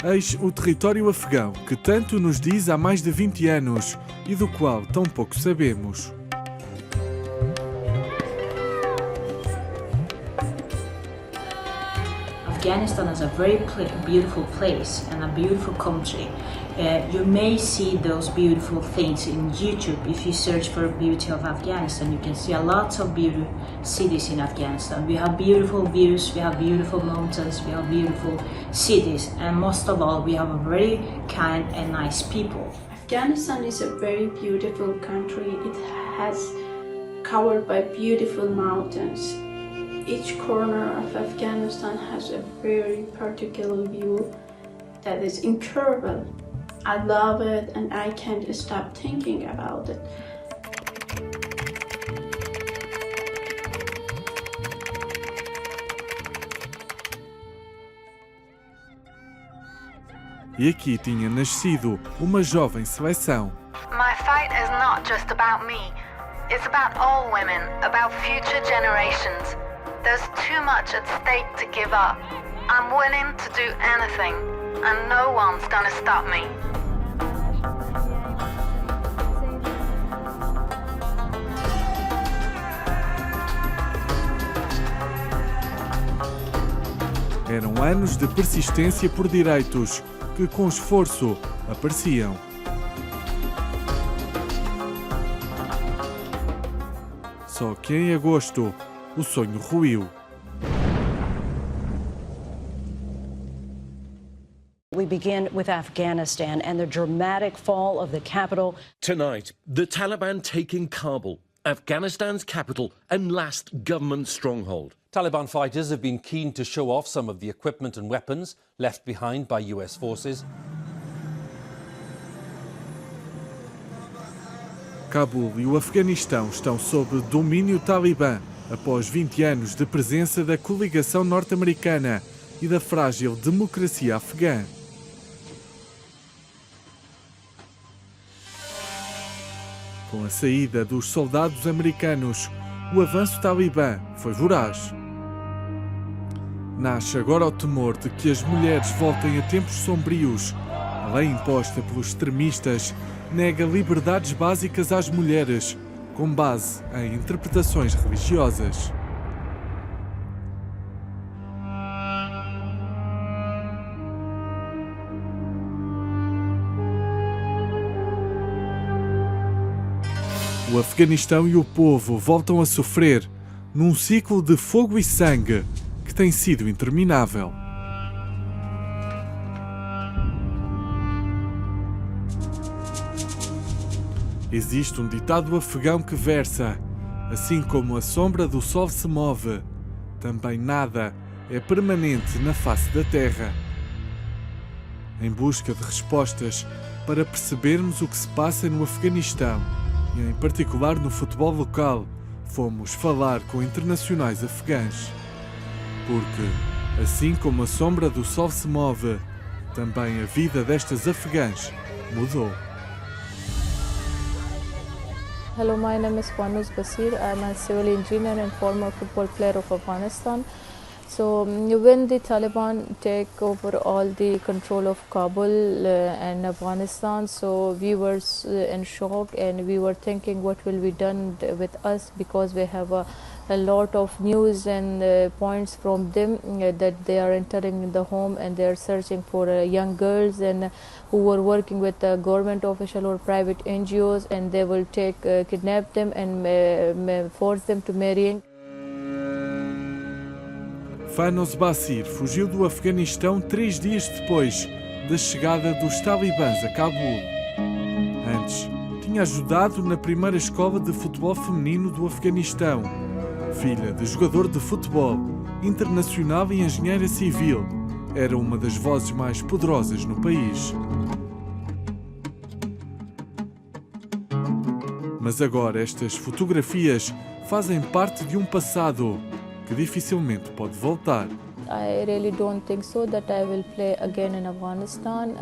Eis o território afegão, que tanto nos diz há mais de 20 anos e do qual tão pouco sabemos. Afghanistan is a very beautiful place and a beautiful country. You may see those beautiful things in YouTube. If you search for beauty of Afghanistan, you can see a lot of beautiful cities in Afghanistan. We have beautiful views, we have beautiful mountains, we have beautiful cities, and most of all, we have a very kind and nice people. Afghanistan is a very beautiful country. It has covered by beautiful mountains. Each corner of Afghanistan has a very particular view that is incredible. I love it and I can't stop thinking about it. E aqui tinha nascido uma jovem seleção. My fight is not just about me. It's about all women, about future generations. There's too much at stake to give up. I'm willing to do anything, and no one's gonna stop me. Eram anos de persistência por direitos que, com esforço, apareciam. Só que em agosto, o sonho ruiu. We begin with Afghanistan and the dramatic fall of the capital. Tonight, the Taliban taking Kabul, Afghanistan's capital and last government stronghold. Taliban fighters have been keen to show off some of the equipment and weapons left behind by US forces. Cabul e o Afeganistão estão sob domínio talibã após 20 anos de presença da coligação norte-americana e da frágil democracia afegã. Com a saída dos soldados americanos, o avanço talibã foi voraz. Nasce agora o temor de que as mulheres voltem a tempos sombrios. A lei imposta pelos extremistas nega liberdades básicas às mulheres, com base em interpretações religiosas. O Afeganistão e o povo voltam a sofrer num ciclo de fogo e sangue que tem sido interminável. Existe um ditado afegão que versa: assim como a sombra do sol se move, também nada é permanente na face da terra. Em busca de respostas para percebermos o que se passa no Afeganistão, e em particular no futebol local, fomos falar com internacionais afegãs. Porque, assim como a sombra do sol se move, também a vida destas afegãs mudou. Hello, my name is Basir. I'm a civil engineer and former football player of Afghanistan. So when the Taliban take over all the control of Kabul and Afghanistan, so we were in shock and we were thinking what will be done with us, because we have a lot of news and points from them that they are entering the home and they are searching for young girls and who were working with the government official or private NGOs, and they will kidnap them and force them to marrying. Fanos Basir fugiu do Afeganistão 3 dias depois da chegada dos talibãs a Cabul. Antes, tinha ajudado na primeira escola de futebol feminino do Afeganistão. Filha de jogador de futebol, internacional e engenheira civil, era uma das vozes mais poderosas no país. Mas agora estas fotografias fazem parte de um passado que dificilmente pode voltar. I really don't think so that I will play again in Afghanistan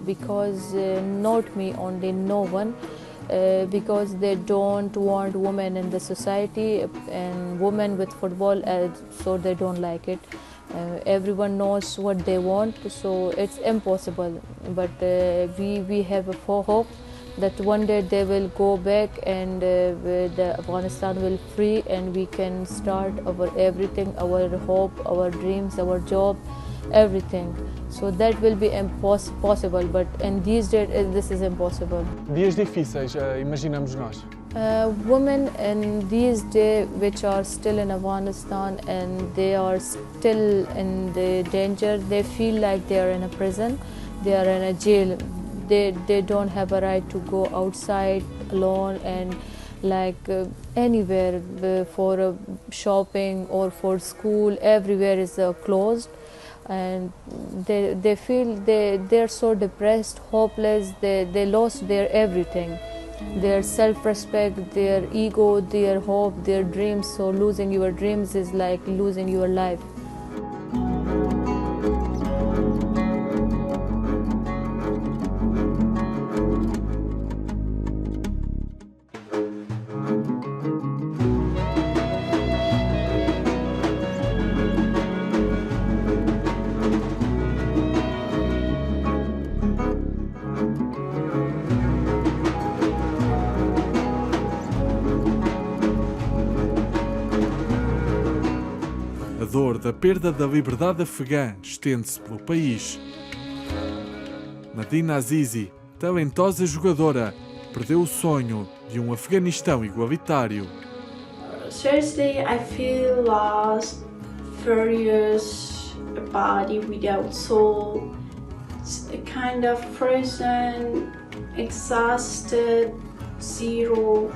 because not me only, no one, because they don't want women in the society and women with football, so they don't like it. Everyone knows what they want, so it's impossible. But we have a hope that one day they will go back and the Afghanistan will free and we can start our everything, our hope, our dreams, our job, everything. So that will be possible, but in these days this is impossible. Dias difíceis, imaginamos nós. Women in these days which are still in Afghanistan and they are still in the danger, they feel like they are in a prison, they are in a jail. They don't have a right to go outside alone and like anywhere for shopping or for school. Everywhere is closed, and they feel they're so depressed, hopeless. They lost their everything, their self-respect, their ego, their hope, their dreams. So losing your dreams is like losing your life. A dor da perda da liberdade afegã estende-se pelo país. Madina Azizi, talentosa jogadora, perdeu o sonho de um Afeganistão igualitário. Seriously, I feel lost, furious, a body without soul. It's a kind of frozen, exhausted, zero.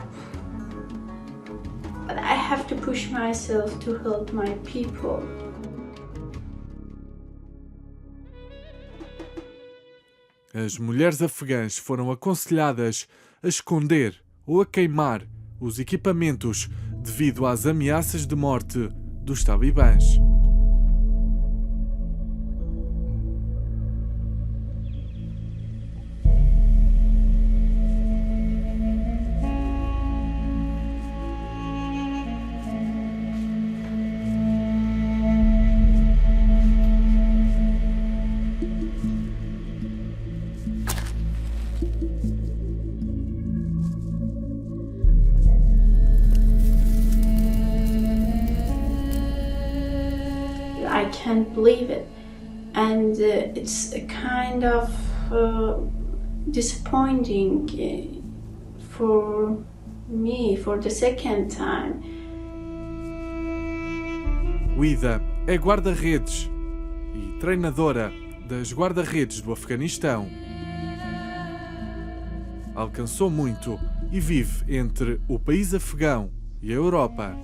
But I have to push myself to help my people. As mulheres afegãs foram aconselhadas a esconder ou a queimar os equipamentos devido às ameaças de morte dos talibãs. I can't believe it, and it's a kind of disappointing for me for the second time. Vida é guarda-redes e treinadora das guarda-redes do Afeganistão. Alcançou muito e vive entre o país afegão e a Europa.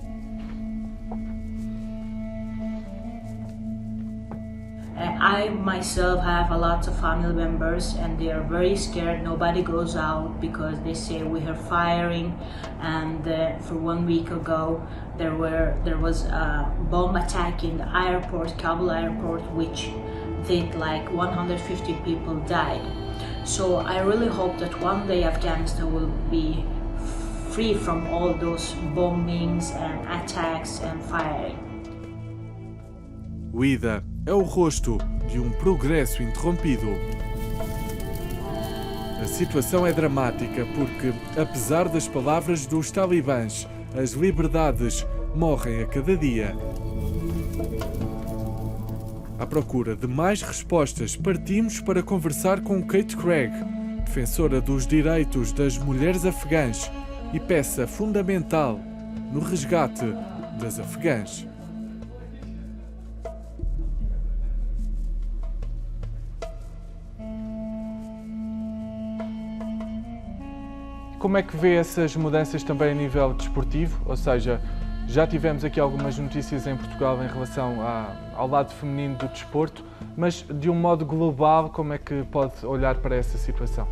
I myself have a lot of family members and they are very scared. Nobody goes out because they say we are firing, and for 1 week ago there was a bomb attack in the airport, Kabul airport, which did like 150 people died. So I really hope that one day Afghanistan will be free from all those bombings and attacks and firing. Vida é o rosto de um progresso interrompido. A situação é dramática porque, apesar das palavras dos talibãs, as liberdades morrem a cada dia. À procura de mais respostas, partimos para conversar com Kate Craig, defensora dos direitos das mulheres afegãs e peça fundamental no resgate das afegãs. Como é que vê essas mudanças também a nível desportivo? Ou seja, já tivemos aqui algumas notícias em Portugal em relação ao lado feminino do desporto, mas de um modo global, como é que pode olhar para essa situação?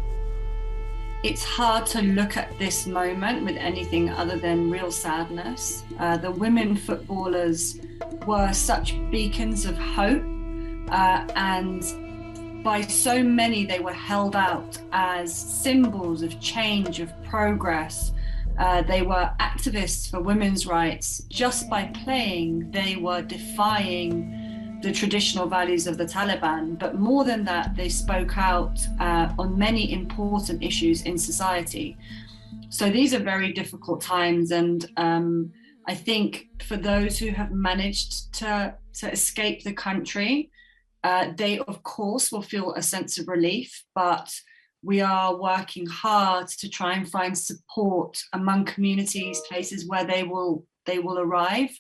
It's hard to look at this moment with anything other than real sadness. The women footballers were such beacons of hope, and by so many they were held out as symbols of change, of progress. They were activists for women's rights. Just by playing, they were defying the traditional values of the Taliban, but more than that, they spoke out on many important issues in society. So these are very difficult times, and I think for those who have managed to escape the country, they of course will feel a sense of relief, but we are working hard to try and find support among communities, places where they will arrive,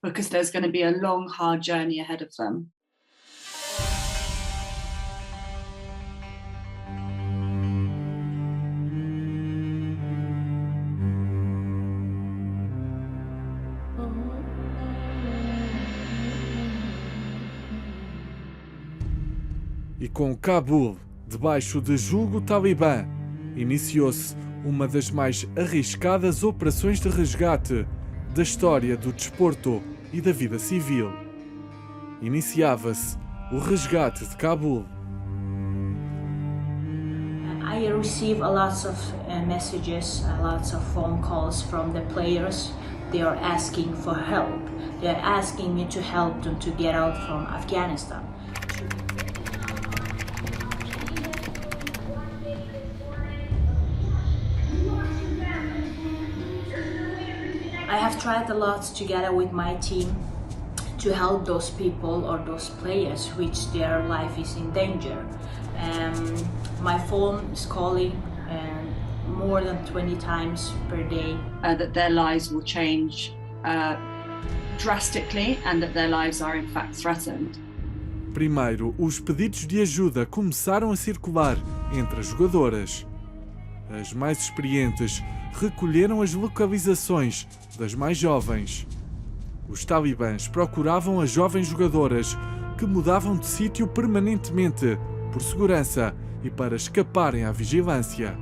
because there's going to be a long, hard journey ahead of them. E com Cabul debaixo de julgo talibã, iniciou-se uma das mais arriscadas operações de resgate da história do desporto e da vida civil. Iniciava-se o resgate de Cabul. I receive a lot of messages, a lot of phone calls from the players. They are asking for help. They are asking me to help them to get out from Afghanistan. I have tried a lot together with my team to help those people or those players which their life is in danger. My phone is calling more than 20 times per day. That their lives will change drastically and that their lives are in fact threatened. Primeiro, os pedidos de ajuda começaram a circular entre as jogadoras. As mais experientes recolheram as localizações das mais jovens. Os talibãs procuravam as jovens jogadoras que mudavam de sítio permanentemente por segurança e para escaparem à vigilância.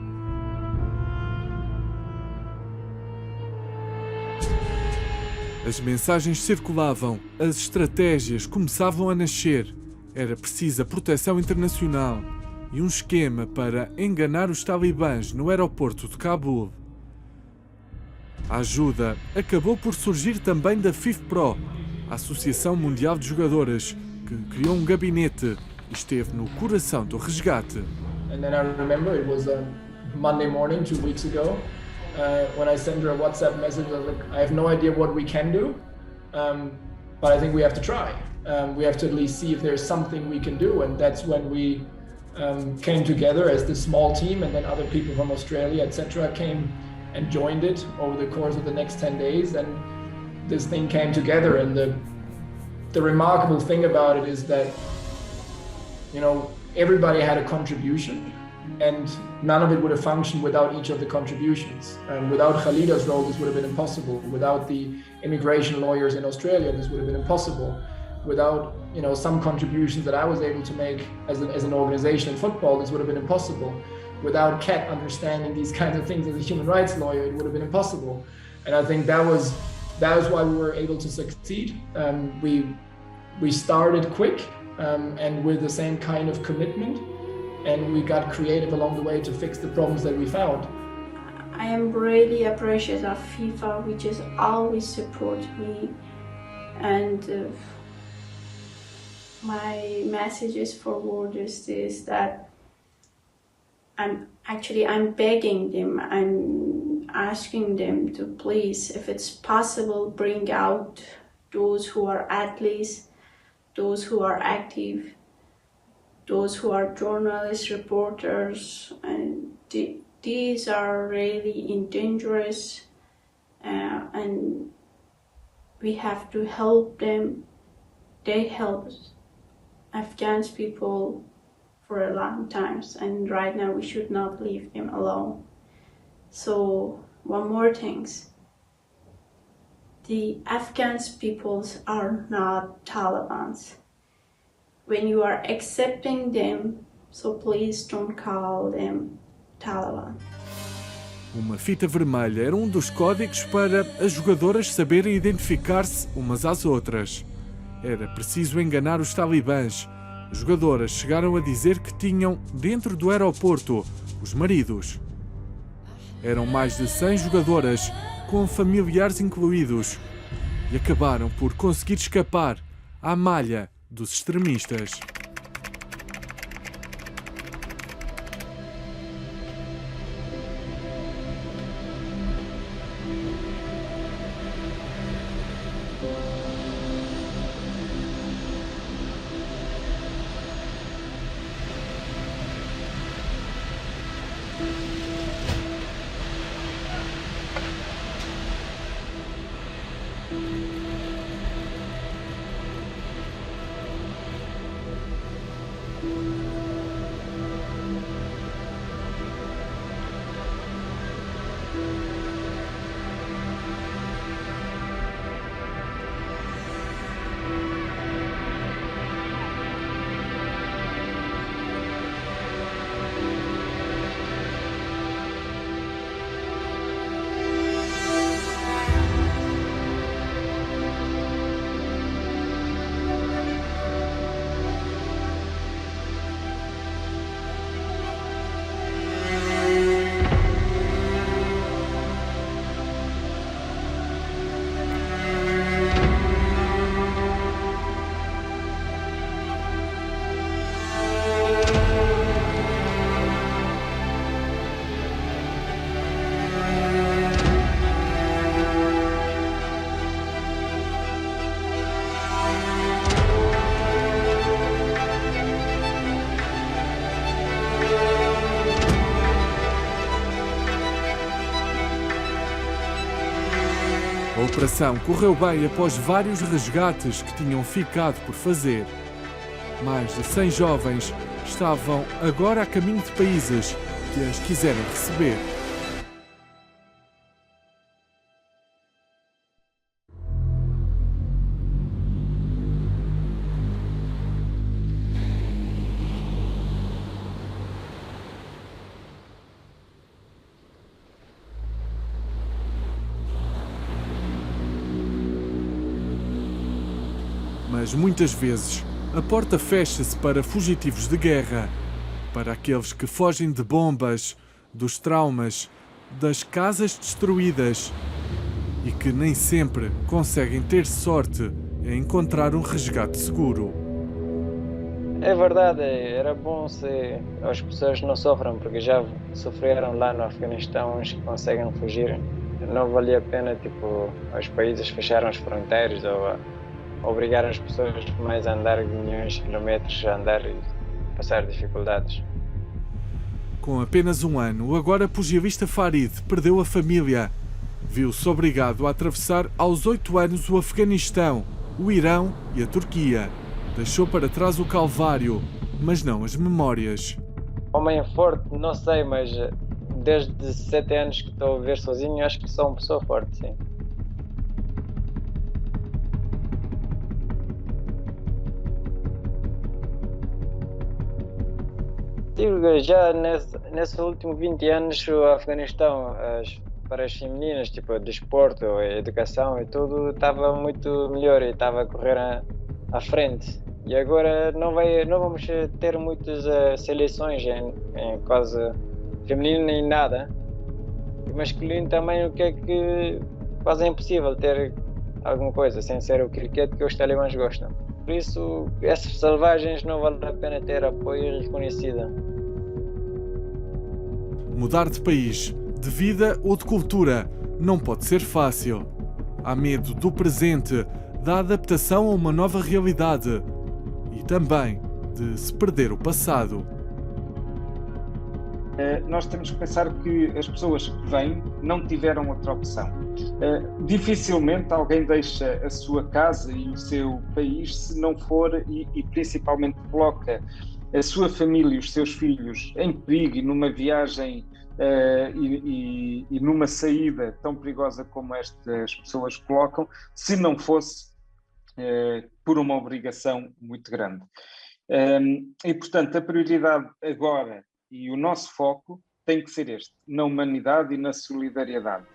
As mensagens circulavam, as estratégias começavam a nascer. Era precisa proteção internacional e um esquema para enganar os talibãs no aeroporto de Cabul. A ajuda acabou por surgir também da FIFPro, a Associação Mundial de Jogadoras, que criou um gabinete e esteve no coração do resgate. And then I remember it was a Monday morning 2 weeks ago when I sent her a WhatsApp message. I was like, I have no idea what we can do, but I think we have to try. We have to at least see if there's something we can do, and that's when we came together as this small team, and then other people from Australia, etc., came and joined it over the course of the next 10 days, and this thing came together. And the remarkable thing about it is that, you know, everybody had a contribution, and none of it would have functioned without each of the contributions. Without Khalida's role, this would have been impossible. Without the immigration lawyers in Australia, this would have been impossible. Without, you know, some contributions that I was able to make as an organization in football, this would have been impossible. Without Kat understanding these kinds of things as a human rights lawyer, it would have been impossible. And I think that was why we were able to succeed. We started quick and with the same kind of commitment, and we got creative along the way to fix the problems that we found. I am really appreciative of FIFA, which has always supported me, and my messages forward is this, that I'm begging them, I'm asking them to please, if it's possible, bring out those who are athletes, those who are active, those who are journalists, reporters, and these are really dangerous, and we have to help them. They help Afghan people for a long time, and right now we should not leave them alone. So one more thing, the Afghan peoples are not Talibans. When you are accepting them, so please don't call them Taliban. Uma fita vermelha era dos códigos para as jogadoras saberem identificar-se umas às outras. Era preciso enganar os talibãs. As jogadoras chegaram a dizer que tinham, dentro do aeroporto, os maridos. Eram mais de 100 jogadoras, com familiares incluídos, e acabaram por conseguir escapar à malha dos extremistas. A operação correu bem após vários resgates que tinham ficado por fazer. Mais de 100 jovens estavam agora a caminho de países que as quiserem receber. Mas muitas vezes a porta fecha-se para fugitivos de guerra, para aqueles que fogem de bombas, dos traumas, das casas destruídas e que nem sempre conseguem ter sorte em encontrar um resgate seguro. É verdade, era bom se as pessoas não sofram, porque já sofreram lá no Afeganistão, os que conseguem fugir. Não valia a pena, os países fecharam as fronteiras ou obrigar as pessoas mais a andar milhões de quilómetros, a andar e passar dificuldades. Com apenas um ano, o agora pugilista Farid perdeu a família. Viu-se obrigado a atravessar aos 8 anos o Afeganistão, o Irão e a Turquia. Deixou para trás o calvário, mas não as memórias. Homem forte, não sei, mas desde 7 anos que estou a viver sozinho, acho que sou uma pessoa forte, sim. Já nesses últimos 20 anos, o Afeganistão, para as femininas, desporto, educação e tudo, estava muito melhor e estava a correr à frente. E agora não vamos ter muitas seleções em quase feminino nem nada. E masculino também, o que é que quase é impossível ter alguma coisa, sem ser o cricket que os talibãs gostam. Por isso, essas selvagens não vale a pena ter apoio e reconhecida. Mudar de país, de vida ou de cultura não pode ser fácil. Há medo do presente, da adaptação a uma nova realidade e também de se perder o passado. Nós temos que pensar que as pessoas que vêm não tiveram outra opção. Dificilmente alguém deixa a sua casa e o seu país se não for e principalmente coloca a sua família e os seus filhos em perigo e numa viagem e numa saída tão perigosa como estas pessoas colocam, se não fosse por uma obrigação muito grande. E, portanto, a prioridade agora e o nosso foco tem que ser este, na humanidade e na solidariedade.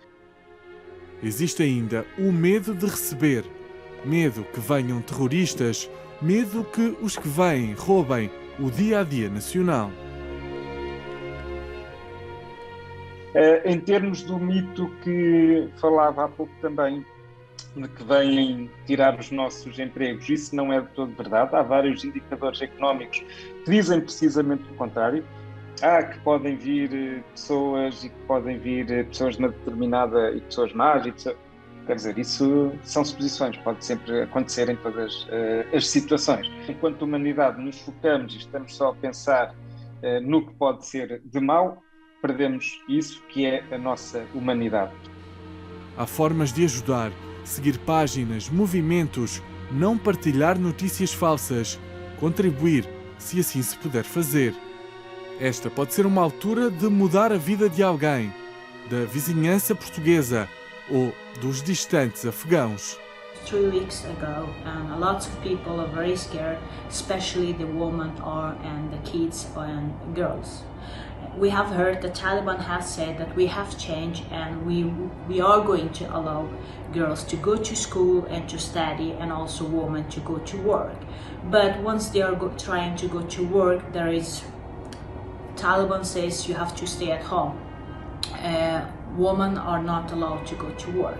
Existe ainda o medo de receber. Medo que venham terroristas, medo que os que vêm roubem o dia-a-dia nacional. Em termos do mito que falava há pouco também, de que vêm tirar os nossos empregos. Isso não é de todo verdade. Há vários indicadores económicos que dizem precisamente o contrário. Que podem vir pessoas e que podem vir pessoas na determinada e pessoas más. Quer dizer, isso são suposições, pode sempre acontecer em todas as situações. Enquanto humanidade nos focamos e estamos só a pensar no que pode ser de mau, perdemos isso que é a nossa humanidade. Há formas de ajudar, seguir páginas, movimentos, não partilhar notícias falsas, contribuir, se assim se puder fazer. Esta pode ser uma altura de mudar a vida de alguém, da vizinhança portuguesa ou dos distantes afegãos. 3 weeks ago, and a lot of people are very scared, especially the women and the kids and girls. We have heard the Taliban has said that we have changed and we are going to allow girls to go to school and to study, and also women to go to work. But once they are trying to go to work, Taliban says you have to stay at home. Women are not allowed to go to work.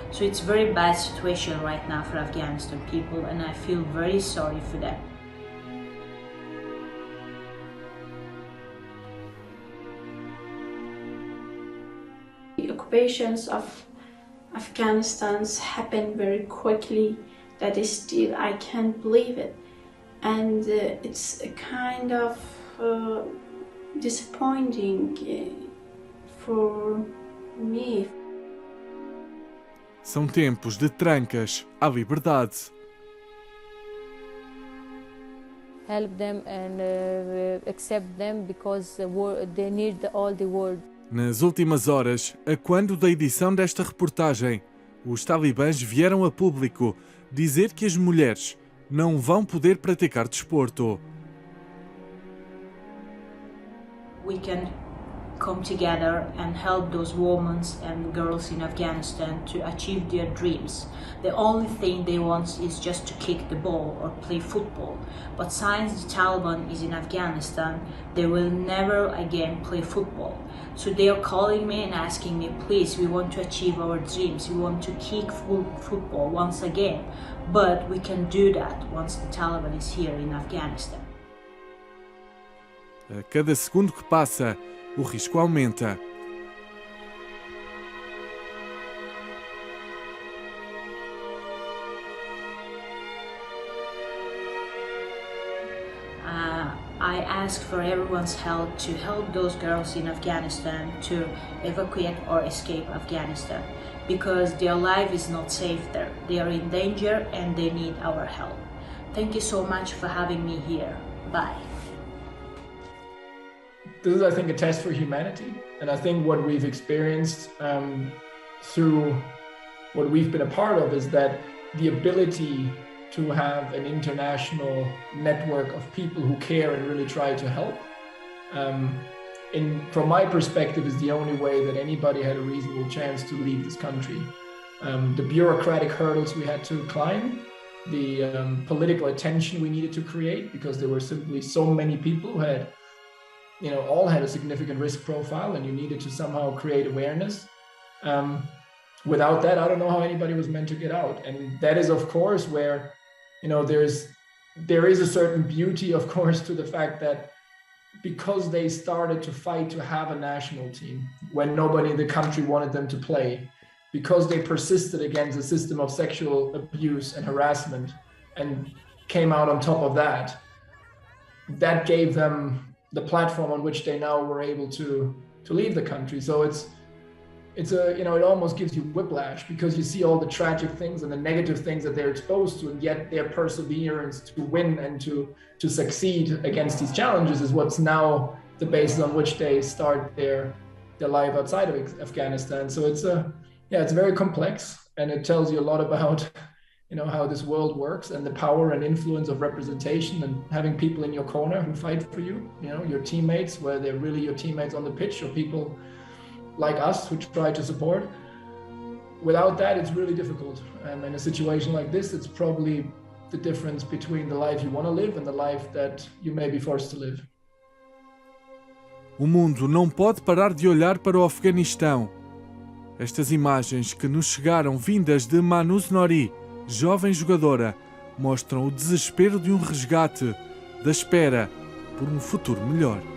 So it's a very bad situation right now for Afghanistan people, and I feel very sorry for them. The occupations of Afghanistan happened very quickly. That is still, I can't believe it. And it's a kind of disappointing for me. São tempos de trancas à liberdade. Help them and accept them because they need all the world. Nas últimas horas, a quando da edição desta reportagem, os talibãs vieram a público dizer que as mulheres não vão poder praticar desporto. We can come together and help those women and girls in Afghanistan to achieve their dreams. The only thing they want is just to kick the ball or play football. But since the Taliban is in Afghanistan, they will never again play football. So they are calling me and asking me, please, we want to achieve our dreams. We want to kick football once again. But we can do that once the Taliban is here in Afghanistan. A cada segundo que passa, o risco aumenta. I ask for everyone's help to help those girls in Afghanistan to evacuate or escape Afghanistan, because their life is not safe there. They are in danger and they need our help. Thank you so much for having me here. Bye. This is, I think, a test for humanity. And I think what we've experienced through what we've been a part of is that the ability to have an international network of people who care and really try to help, from my perspective, is the only way that anybody had a reasonable chance to leave this country. The bureaucratic hurdles we had to climb, the political attention we needed to create, because there were simply so many people who had, all had a significant risk profile, and you needed to somehow create awareness. Without that, I don't know how anybody was meant to get out. And that is, of course, where, there is a certain beauty, of course, to the fact that because they started to fight to have a national team when nobody in the country wanted them to play, because they persisted against a system of sexual abuse and harassment and came out on top of that, that gave them the platform on which they now were able to leave the country. So it almost gives you whiplash, because you see all the tragic things and the negative things that they're exposed to, and yet their perseverance to win and to succeed against these challenges is what's now the basis on which they start their life outside of Afghanistan. So it's very complex, and it tells you a lot about how this world works and the power and influence of representation and having people in your corner who fight for you, your teammates, where they're really your teammates on the pitch, or people like us who try to support. Without that, it's really difficult. And in a situation like this, it's probably the difference between the life you want to live and the life that you may be forced to live. O mundo não pode parar de olhar para o Afeganistão. Estas imagens que nos chegaram vindas de Manus Nori, jovem jogadora, mostram o desespero de um resgate, da espera por um futuro melhor.